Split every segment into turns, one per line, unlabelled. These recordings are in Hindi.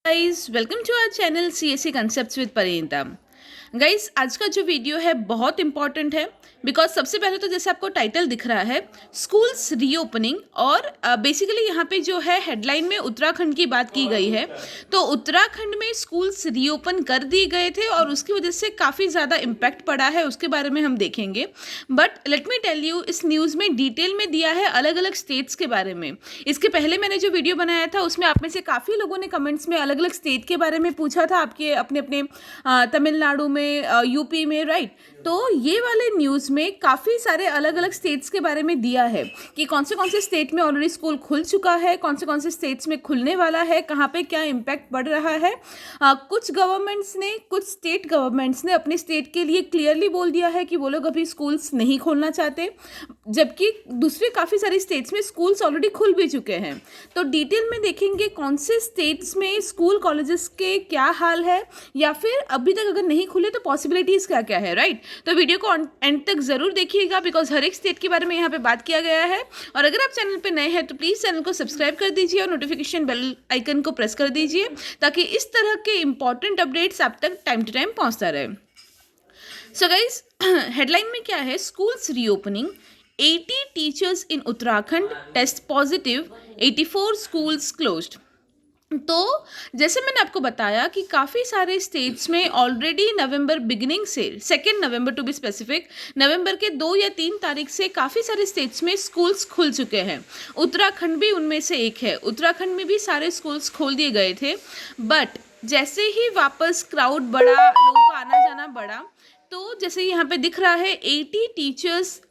Guys welcome to our channel CSC concepts with Parineeta. Guys आज का जो वीडियो है बहुत इंपॉर्टेंट है बिकॉज सबसे पहले तो जैसे आपको टाइटल दिख रहा है स्कूल्स रीओपनिंग और बेसिकली यहाँ पे जो है हेडलाइन में उत्तराखंड की बात की गई है। तो उत्तराखंड में स्कूल्स रीओपन कर दिए गए थे और उसकी वजह से काफ़ी ज़्यादा इम्पैक्ट पड़ा है, उसके बारे में हम देखेंगे। But let me tell you, इस न्यूज़ में डिटेल में दिया है अलग अलग स्टेट्स के बारे में। इसके पहले मैंने जो वीडियो बनाया था उसमें आप में से काफ़ी लोगों ने कमेंट्स में अलग अलग स्टेट के बारे में पूछा था, आपके अपने अपने तमिलनाडु में, यूपी में, राइट। तो ये वाले न्यूज़ में काफ़ी सारे अलग अलग स्टेट्स के बारे में दिया है कि कौन से स्टेट में ऑलरेडी स्कूल खुल चुका है, कौन से स्टेट्स में खुलने वाला है, कहाँ पे क्या इम्पैक्ट पड़ रहा है। कुछ स्टेट गवर्नमेंट्स ने अपने स्टेट के लिए क्लियरली बोल दिया है कि वो लोग अभी स्कूल्स नहीं खोलना चाहते, जबकि दूसरे काफ़ी सारे स्टेट्स में स्कूल्स ऑलरेडी खुल भी चुके हैं। तो डिटेल में देखेंगे कौन से स्टेट्स में स्कूल कॉलेजेस के क्या हाल है, या फिर अभी तक अगर नहीं खुले तो पॉसिबिलिटीज़ क्या क्या है, राइट। तो वीडियो को एंड तक ज़रूर देखिएगा बिकॉज हर एक स्टेट के बारे में यहाँ पे बात किया गया है। और अगर आप चैनल पे नए हैं तो प्लीज़ चैनल को सब्सक्राइब कर दीजिए और नोटिफिकेशन बेल आइकन को प्रेस कर दीजिए ताकि इस तरह के इंपॉर्टेंट अपडेट्स आप तक टाइम टू टाइम पहुँचता रहे। सो गाइज हेडलाइन में क्या है, schools reopening, 80 teachers in Uttarakhand test positive, 84 schools closed. तो जैसे मैंने आपको बताया कि काफ़ी सारे स्टेट्स में ऑलरेडी नवंबर बिगिनिंग से 2 नवंबर टू बी स्पेसिफिक, नवंबर के 2 या 3 तारीख से काफ़ी सारे स्टेट्स में स्कूल्स खुल चुके हैं। उत्तराखंड भी उनमें से एक है। उत्तराखंड में भी सारे स्कूल्स खोल दिए गए थे, बट जैसे ही वापस क्राउड बढ़ा, लोगों का आना जाना बढ़ा, तो जैसे यहाँ पे दिख रहा है 80 टीचर्स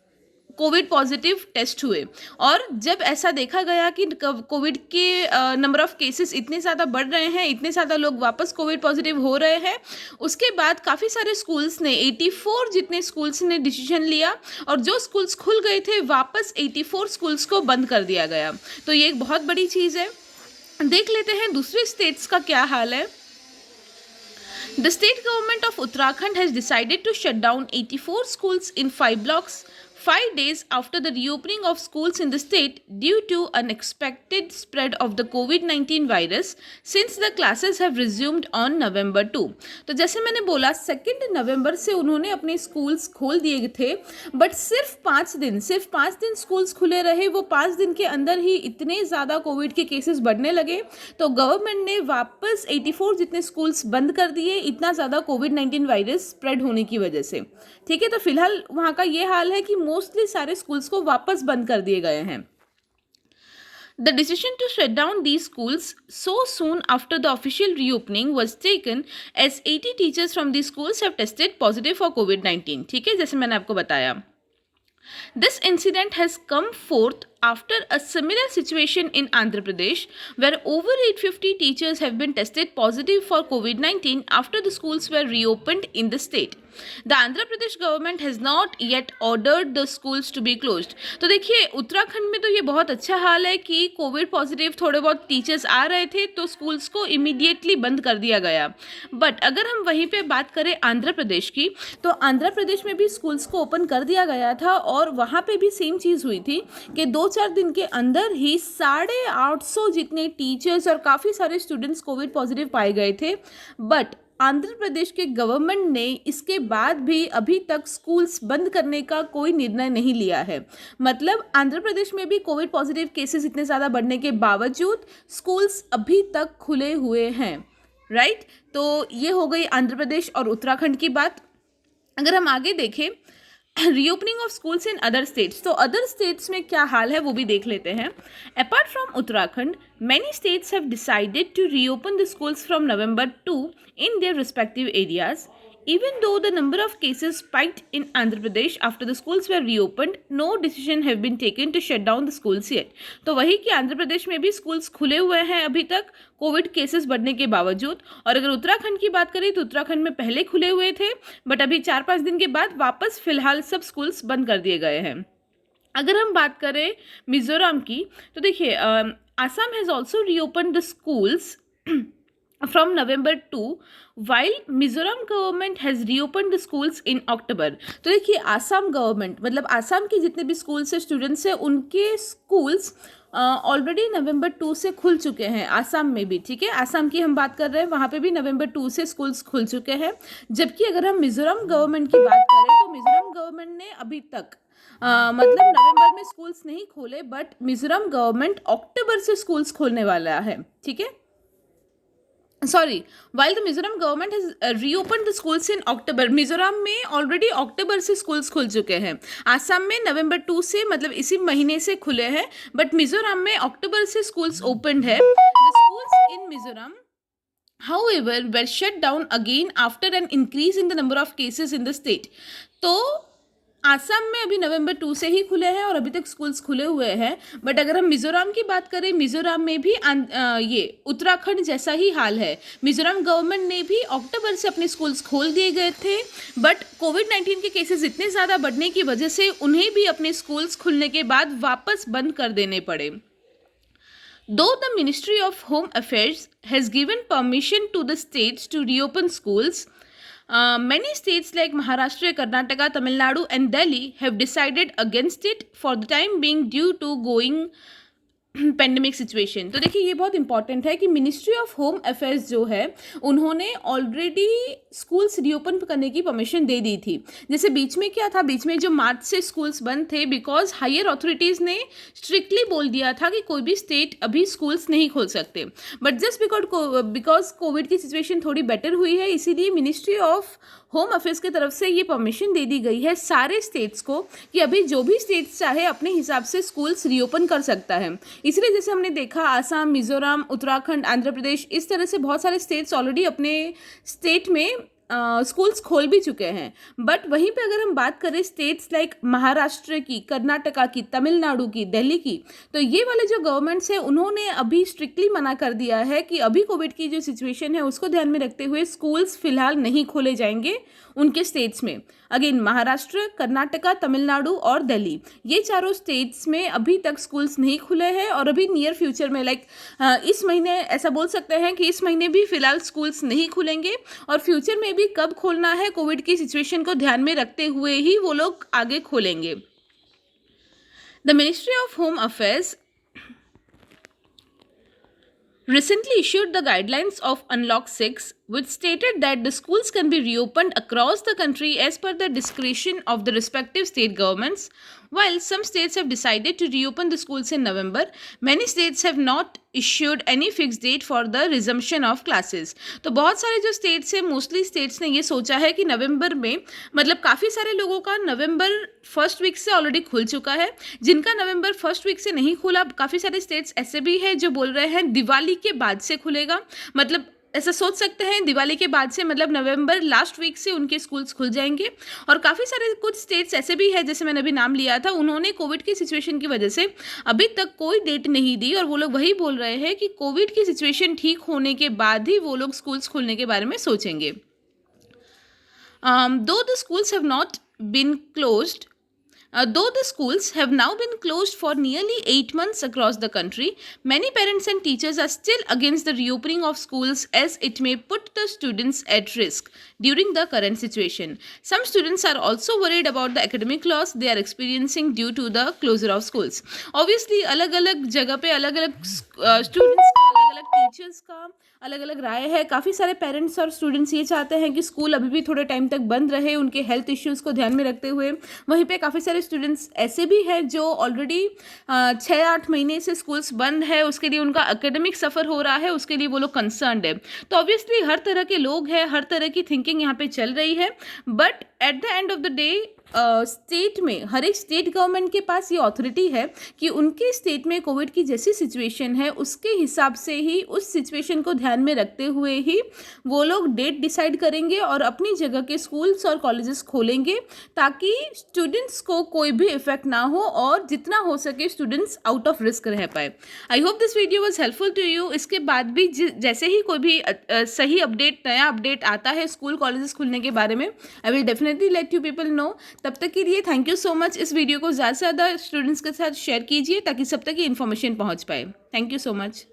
कोविड पॉजिटिव टेस्ट हुए। और जब ऐसा देखा गया कि कोविड के नंबर ऑफ केसेस इतने ज़्यादा बढ़ रहे हैं, इतने ज़्यादा लोग वापस कोविड पॉजिटिव हो रहे हैं, उसके बाद काफ़ी सारे स्कूल्स ने, 84 जितने स्कूल्स ने डिसीजन लिया और जो स्कूल्स खुल गए थे वापस 84 स्कूल्स को बंद कर दिया गया। तो ये एक बहुत बड़ी चीज़ है। देख लेते हैं दूसरे स्टेट्स का क्या हाल है। The state government of Uttarakhand has decided to shut down 84 schools in 5 blocks 5 days after the reopening of schools in the state due to unexpected spread of the COVID-19 virus since the classes have resumed on November 2। तो जैसे मैंने बोला 2 नवंबर से उन्होंने अपने स्कूल्स खोल दिए थे, बट सिर्फ 5 दिन स्कूल्स खुले रहे। वो 5 दिन के अंदर ही इतने ज़्यादा कोविड के केसेस बढ़ने लगे, तो गवर्नमेंट ने वापस 84 जितने स्कूल्स बंद कर दिए, इतना ज़्यादा कोविड-19 वायरस स्प्रेड होने की वजह से। ठीक है, तो फिलहाल वहाँ का ये हाल है कि मोस्टली सारे स्कूल्स को वापस बंद कर दिए गए हैं। The decision to shut down these schools so soon after the official reopening was taken as 80 teachers from these schools have tested positive for COVID-19। ठीक है, जैसे मैंने आपको बताया। This incident has come forth after a similar situation in Andhra Pradesh, where over 850 teachers have been tested positive for COVID-19 after the schools were reopened in the state. The Andhra Pradesh government has not yet ordered the schools to be closed। तो देखिए उत्तराखंड में तो ये बहुत अच्छा हाल है कि कोविड पॉजिटिव थोड़े बहुत टीचर्स आ रहे थे तो स्कूल्स को इमीडिएटली बंद कर दिया गया। बट अगर हम वहीं पे बात करें आंध्र प्रदेश की, तो आंध्र प्रदेश में भी स्कूल्स को ओपन कर दिया गया था और वहाँ पे भी सेम चीज़ हुई थी कि 2-4 दिन के अंदर ही 850 जितने टीचर्स और काफ़ी सारे स्टूडेंट्स कोविड पॉजिटिव पाए गए थे। बट आंध्र प्रदेश के गवर्नमेंट ने इसके बाद भी अभी तक स्कूल्स बंद करने का कोई निर्णय नहीं लिया है। मतलब आंध्र प्रदेश में भी कोविड पॉजिटिव केसेस इतने ज़्यादा बढ़ने के बावजूद स्कूल्स अभी तक खुले हुए हैं, राइट। तो ये हो गई आंध्र प्रदेश और उत्तराखंड की बात। अगर हम आगे देखें reopening of schools in other states, तो अदर स्टेट्स में क्या हाल है वो भी देख लेते हैं। Apart from Uttarakhand, many states have decided to reopen the schools from November 2 in their respective areas. Even though the number of cases spiked in Andhra Pradesh after the schools were reopened, no decision have been taken to shut down the schools yet। तो वही कि आंध्र प्रदेश में भी स्कूल्स खुले हुए हैं अभी तक कोविड केसेस बढ़ने के बावजूद। और अगर उत्तराखंड की बात करें तो उत्तराखंड में पहले खुले हुए थे, बट अभी 4-5 दिन के बाद वापस फिलहाल सब स्कूल्स बंद कर दिए गए हैं। अगर हम बात करें मिजोरम की, तो देखिए Assam has also reopen the schools from November 2 while Mizoram government has reopened the schools in October। तो देखिए आसाम गवर्नमेंट, मतलब आसाम के जितने भी स्कूल्स से स्टूडेंट्स हैं उनके स्कूल्स ऑलरेडी नवंबर 2 से खुल चुके हैं आसाम में भी, ठीक है, आसाम की हम बात कर रहे हैं, वहाँ पे भी नवंबर 2 से स्कूल्स खुल चुके हैं। जबकि अगर हम मिजोरम गवर्नमेंट की बात करें तो मिजोरम गवर्नमेंट ने अभी तक मतलब नवंबर में स्कूल्स नहीं खोले, बट मिजोरम गवर्नमेंट अक्टूबर से स्कूल्स खोलने वाला है, ठीक है। Sorry, while the Mizoram government has reopened the schools in October, Mizoram में ऑलरेडी अक्टूबर से स्कूल्स खुल चुके हैं। आसाम में नवंबर 2 से मतलब इसी महीने से खुले हैं, बट मिजोरम में अक्टूबर से स्कूल्स ओपन है। The schools in Mizoram however were shut down again after an increase in the number of cases in the state। तो आसाम में अभी नवंबर 2 से ही खुले हैं और अभी तक स्कूल्स खुले हुए हैं। बट अगर हम मिजोरम की बात करें, मिजोरम में भी ये उत्तराखंड जैसा ही हाल है। मिजोरम गवर्नमेंट ने भी अक्टूबर से अपने स्कूल्स खोल दिए गए थे, बट कोविड-19 के केसेस इतने ज़्यादा बढ़ने की वजह से उन्हें भी अपने स्कूल्स खुलने के बाद वापस बंद कर देने पड़े। Though the Ministry of Home Affairs has given permission to the states to reopen schools, many states like Maharashtra, Karnataka, Tamil Nadu, and Delhi have decided against it for the time being due to going pandemic situation. तो देखिए ये बहुत इंपॉर्टेंट है कि मिनिस्ट्री ऑफ होम अफेयर्स जो है उन्होंने ऑलरेडी स्कूल्स रीओपन करने की परमिशन दे दी थी। जैसे बीच में क्या था, बीच में जो मार्च से स्कूल्स बंद थे बिकॉज हायर अथॉरिटीज़ ने स्ट्रिक्टली बोल दिया था कि कोई भी स्टेट अभी स्कूल्स नहीं खोल सकते। बट जस्ट बिकॉज कोविड की सिचुएशन थोड़ी बेटर हुई है, इसीलिए मिनिस्ट्री ऑफ होम अफेयर्स की तरफ से ये परमिशन दे दी गई है सारे स्टेट्स को कि अभी जो भी स्टेट्स चाहे अपने हिसाब से स्कूल्स रीओपन कर सकता है। इसलिए जैसे हमने देखा आसाम, मिजोरम, उत्तराखंड, आंध्र प्रदेश, इस तरह से बहुत सारे स्टेट्स ऑलरेडी अपने स्टेट में स्कूल्स खोल भी चुके हैं। बट वहीं पे अगर हम बात करें स्टेट्स लाइक महाराष्ट्र की, कर्नाटका की, तमिलनाडु की, दिल्ली की, तो ये वाले जो गवर्नमेंट्स हैं उन्होंने अभी स्ट्रिक्टली मना कर दिया है कि अभी कोविड की जो सिचुएशन है उसको ध्यान में रखते हुए स्कूल्स फिलहाल नहीं खोले जाएंगे उनके स्टेट्स में। अगेन महाराष्ट्र, कर्नाटका, तमिलनाडु और दिल्ली, ये चारों स्टेट्स में अभी तक स्कूल्स नहीं खुले हैं और अभी नियर फ्यूचर में इस महीने ऐसा बोल सकते हैं कि इस महीने भी फिलहाल स्कूल्स नहीं खुलेंगे और फ्यूचर में भी कब खोलना है कोविड की सिचुएशन को ध्यान में रखते हुए ही वो लोग आगे खोलेंगे। The ministry of home affairs recently issued the guidelines of Unlock 6, which stated that the schools can be reopened across the country as per the discretion of the respective state governments. While some states have decided to reopen the schools in November, many states have not issued any fixed date for the resumption of classes. तो बहुत सारे जो स्टेट्स हैं, मोस्टली स्टेट्स ने ये सोचा है कि नवंबर में, मतलब काफ़ी सारे लोगों का नवंबर फर्स्ट वीक से ऑलरेडी खुल चुका है। जिनका नवंबर फर्स्ट वीक से नहीं खुला, काफ़ी सारे स्टेट्स ऐसे भी हैं जो बोल रहे हैं दिवाली के बाद से खुलेगा। मतलब ऐसा सोच सकते हैं दिवाली के बाद से, मतलब नवंबर लास्ट वीक से उनके स्कूल्स खुल जाएंगे। और काफ़ी सारे कुछ स्टेट्स ऐसे भी हैं, जैसे मैंने अभी नाम लिया था, उन्होंने कोविड की सिचुएशन की वजह से अभी तक कोई डेट नहीं दी और वो लोग वही बोल रहे हैं कि कोविड की सिचुएशन ठीक होने के बाद ही वो लोग स्कूल्स खोलने के बारे में सोचेंगे। Though the schools have not been closed, though the schools have now been closed for nearly 8 months across the country, many parents and teachers are still against the reopening of schools as it may put the students at risk during the current situation. Some students are also worried about the academic loss they are experiencing due to the closure of schools. Obviously, अलग-अलग जगह पे अलग-अलग स्टूडेंट्स का, अलग-अलग टीचर्स का अलग अलग राय है। काफ़ी सारे पेरेंट्स और स्टूडेंट्स ये चाहते हैं कि स्कूल अभी भी थोड़े टाइम तक बंद रहे उनके हेल्थ इश्यूज़ को ध्यान में रखते हुए। वहीं पे काफ़ी सारे स्टूडेंट्स ऐसे भी हैं जो ऑलरेडी 6-8 महीने से स्कूल्स बंद है, उसके लिए उनका एकेडमिक सफ़र हो रहा है, उसके लिए वो लोग कंसर्न्ड है। तो ऑब्वियसली हर तरह के लोग हैं, हर तरह की थिंकिंग यहाँ पे चल रही है। But at the end of the day state में, हर एक स्टेट गवर्नमेंट के पास ये अथॉरिटी है कि उनके स्टेट में कोविड की जैसी सिचुएशन है उसके हिसाब से ही, उस सिचुएशन को ध्यान में रखते हुए ही वो लोग डेट डिसाइड करेंगे और अपनी जगह के स्कूल्स और कॉलेजेस खोलेंगे ताकि स्टूडेंट्स को कोई भी इफेक्ट ना हो और जितना हो सके स्टूडेंट्स आउट ऑफ रिस्क रह पाए। I hope this video was helpful to you. इसके बाद भी जैसे ही कोई भी सही अपडेट, नया अपडेट आता है स्कूल कॉलेजेस खुलने के बारे में, I will definitely let you people know. तब तक के लिए थैंक यू सो मच। इस वीडियो को ज़्यादा से ज़्यादा स्टूडेंट्स के साथ शेयर कीजिए ताकि सब तक ये इन्फॉर्मेशन पहुंच पाए। Thank you so much.